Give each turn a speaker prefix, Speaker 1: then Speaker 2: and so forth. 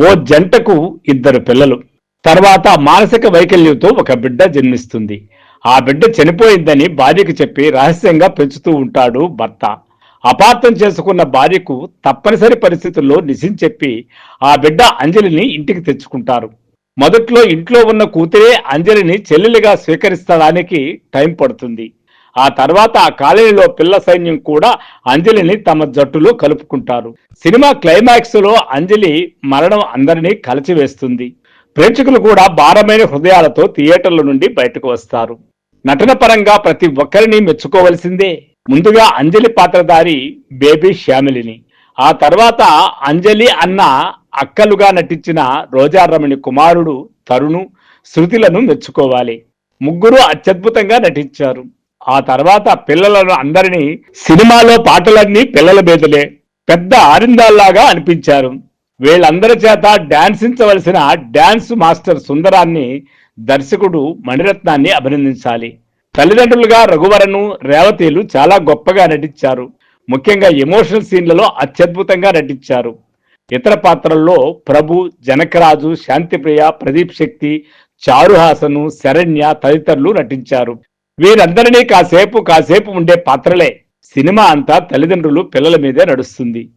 Speaker 1: ఓ జంటకు ఇద్దరు పిల్లలు. తర్వాత మానసిక వైకల్యంతో ఒక బిడ్డ జన్మిస్తుంది. ఆ బిడ్డ చనిపోయిందని భార్యకు చెప్పి రహస్యంగా పెంచుతూ ఉంటాడు భర్త. అపార్థం చేసుకున్న భార్యకు తప్పనిసరి పరిస్థితుల్లో నిజం చెప్పి ఆ బిడ్డ అంజలిని ఇంటికి తెచ్చుకుంటారు. మొదట్లో ఇంట్లో ఉన్న కూతురే అంజలిని చెల్లెలిగా స్వీకరిస్తడానికి టైం పడుతుంది. ఆ తర్వాత ఆ కాలనీలో పిల్ల సైన్యం కూడా అంజలిని తమ జట్టులో కలుపుకుంటారు. సినిమా క్లైమాక్స్ లో అంజలి మరణం అందరినీ కలిచివేస్తుంది. ప్రేక్షకులు కూడా భారమైన హృదయాలతో థియేటర్ల నుండి బయటకు వస్తారు. నటన పరంగా ప్రతి ఒక్కరిని మెచ్చుకోవలసిందే. ముందుగా అంజలి పాత్రధారి బేబీ శ్యామిలిని, ఆ తర్వాత అంజలి అన్న అక్కలుగా నటించిన రోజారమణి కుమారుడు తరుణు, శృతిలను మెచ్చుకోవాలి. ముగ్గురు అత్యద్భుతంగా నటించారు. ఆ తర్వాత పిల్లలను అందరినీ, సినిమాలో పాటలన్నీ పిల్లల మీదలే, పెద్ద ఆరిందాల్లాగా అనిపించారు. వీళ్ళందరి చేత డాన్సించవలసిన డాన్స్ మాస్టర్ సుందరాన్ని దర్శకుడు మణిరత్నాన్ని అభినందించాలి. తల్లిదండ్రులుగా రఘువరను, రేవతిలు చాలా గొప్పగా నటించారు. ముఖ్యంగా ఎమోషనల్ సీన్లలో అత్యద్భుతంగా నటించారు. ఇతర పాత్రల్లో ప్రభు, జనకరాజు, శాంతిప్రియ, ప్రదీప్ శక్తి, చారుహాసను, శరణ్య తదితరులు నటించారు. వీరందరినీ కాసేపు ఉండే పాత్రలే. సినిమా అంతా తల్లిదండ్రులు పిల్లల మీదే నడుస్తుంది.